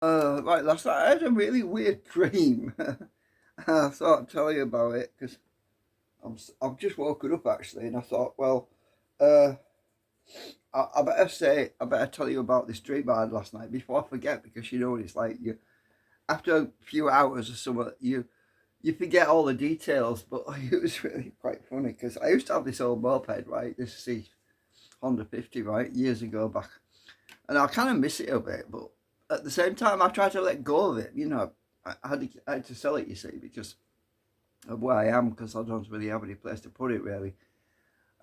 Right, last night I had a really weird dream. I thought I'd tell you about it because I've just woken up actually, and I thought, well, uh, I better tell you about this dream I had last night before I forget, because you know what it's like. You after a few hours or something, you forget all the details. But it was really quite funny because I used to have this old moped, right? This is the Honda 50, right, years ago back, and I kind of miss it a bit, but at the same time, I tried to let go of it. I had to sell it, you see, because of where I am, because I don't really have any place to put it, really.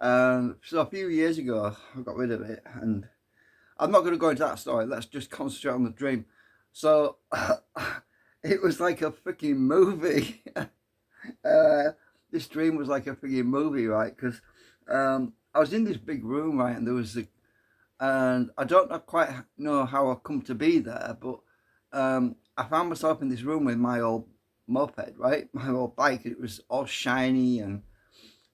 So a few years ago, I got rid of it, and I'm not going to go into that story. Let's just concentrate on the dream. So it was like a freaking movie. This dream was like a freaking movie, right? Because I was in this big room, right, and there was a and I don't know quite know how I come to be there, but I found myself in this room with my old moped, right, my old bike. It was all shiny and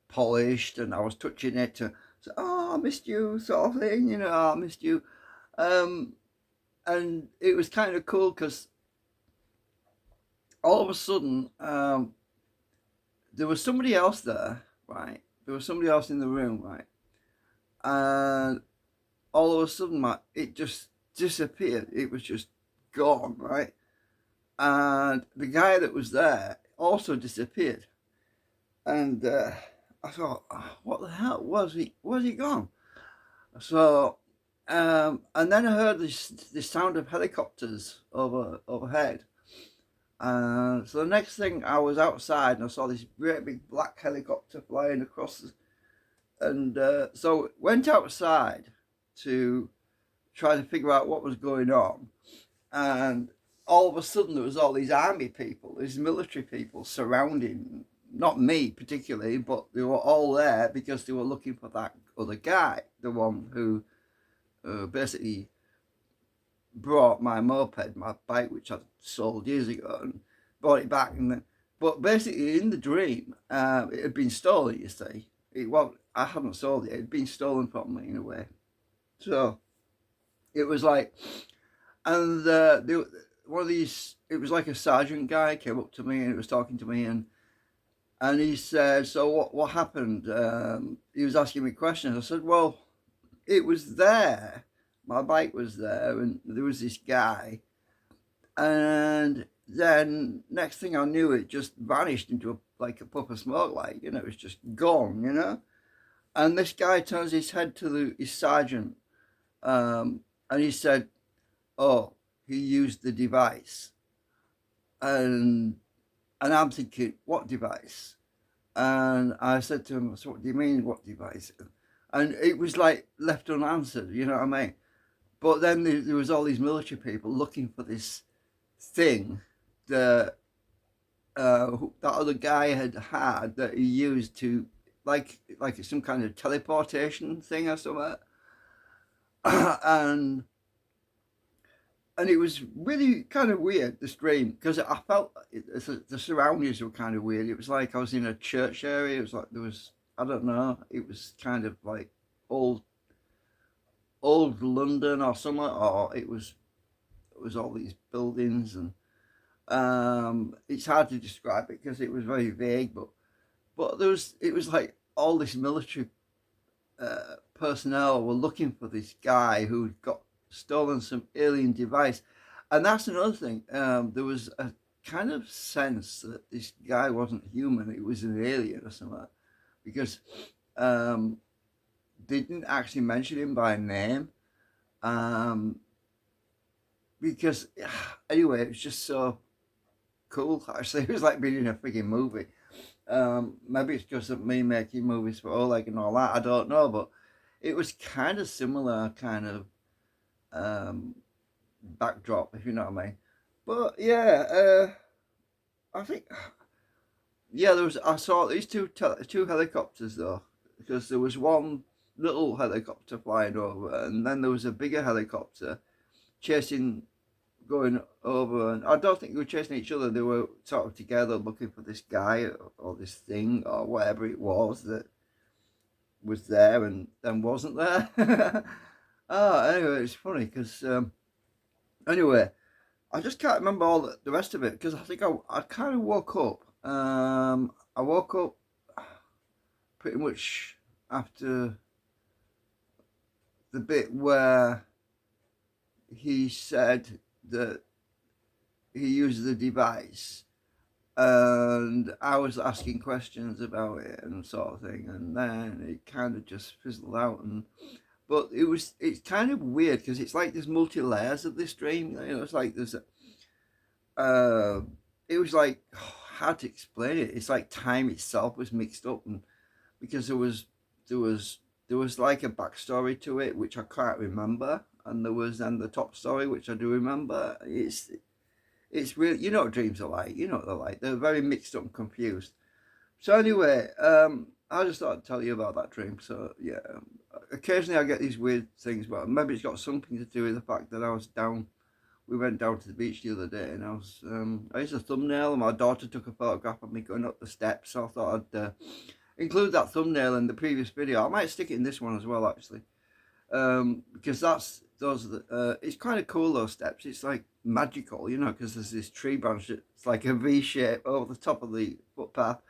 polished, and I was touching it to say, "Oh, I missed you," sort of thing, "I missed you," um, and it was kind of cool because all of a sudden there was somebody else there, right? There was somebody else in the room, right, and all of a sudden, it just disappeared. It was just gone, right? And the guy that was there also disappeared. And I thought, "Oh, what the hell was he? Was he gone?" So, and then I heard this sound of helicopters overhead. So the next thing, I was outside and I saw this great big black helicopter flying across, and so went outside to try to figure out what was going on. And all of a sudden, there was all these army people, these military people surrounding, not me particularly, but they were all there because they were looking for that other guy, the one who basically brought my moped, my bike, which I sold years ago, and brought it back. But basically, in the dream, it had been stolen. You see, I hadn't sold it; it had been stolen from me in a way. So it was like, and one of these, it was like a sergeant guy came up to me and he was talking to me, and he said, "So what happened?" He was asking me questions. I said, "Well, it was there. My bike was there, and there was this guy, and then next thing I knew, it just vanished into like a puff of smoke, like it was just gone. And this guy turns his head to his sergeant, and he said, "Oh, he used the device." And I'm thinking, what device? And I said to him, "So what do you mean, what device?" And it was like left unanswered, you know what I mean? But then there was all these military people looking for this thing that that other guy had that he used to, like some kind of teleportation thing or something. and and it was really kind of weird, this dream, because I felt the surroundings were kind of weird. It was like I was in a church area. It was like there was, I don't know, it was kind of like old old London or something, or it was all these buildings, and it's hard to describe it because it was very vague. But it was like all this military personnel were looking for this guy who'd got stolen some alien device. And that's another thing. There was a kind of sense that this guy wasn't human, it was an alien or something, because um, they didn't actually mention him by name. Um, because, anyway, it was just so cool, actually. It was like being in a freaking movie. Maybe it's because of me making movies for Oleg and all that, I don't know, but it was kind of similar kind of um, backdrop, if you know what I mean. But yeah, I think yeah, I saw these two helicopters though, because there was one little helicopter flying over, and then there was a bigger helicopter chasing going over, and I don't think they were chasing each other. They were sort of together looking for this guy or this thing or whatever it was that was there and then wasn't there. Anyway, it's funny because anyway, I just can't remember all the rest of it because I think I kind of woke up. I woke up pretty much after the bit where he said that he used the device, and I was asking questions about it and sort of thing, and then it kind of just fizzled out. And but it's kind of weird because it's like there's multi layers of this dream. You know, it's like there's a, uh, it was like hard to explain it. It's like time itself was mixed up, and because there was there was like a backstory to it which I can't remember, and there was then the top story which I do remember. It's really, you know what dreams are like. You know what they're like. They're very mixed up and confused. So anyway, I just thought I'd tell you about that dream. So yeah, occasionally I get these weird things, but maybe it's got something to do with the fact that I was down. We went down to the beach the other day, and I used a thumbnail, and my daughter took a photograph of me going up the steps. So I thought I'd include that thumbnail in the previous video. I might stick it in this one as well, actually, because it's kind of cool, those steps. It's like magical, you know, because there's this tree branch that's like a V shape over the top of the footpath,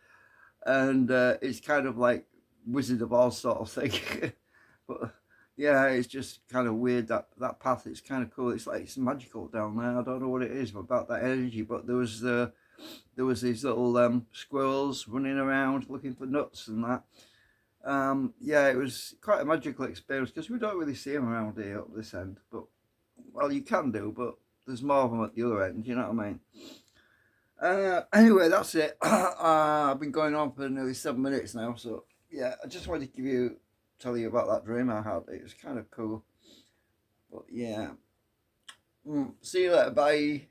and it's kind of like Wizard of Oz sort of thing. But yeah, it's just kind of weird, that path. It's kind of cool. It's like it's magical down there. I don't know what it is about that energy, but there was these little squirrels running around looking for nuts and that. Yeah, it was quite a magical experience because we don't really see them around here up this end. But well, you can do, but there's more of them at the other end. You know what I mean? Anyway, that's it. I've been going on for nearly 7 minutes now, so yeah, I just wanted to tell you about that dream I had. It was kind of cool. But yeah, see you later. Bye.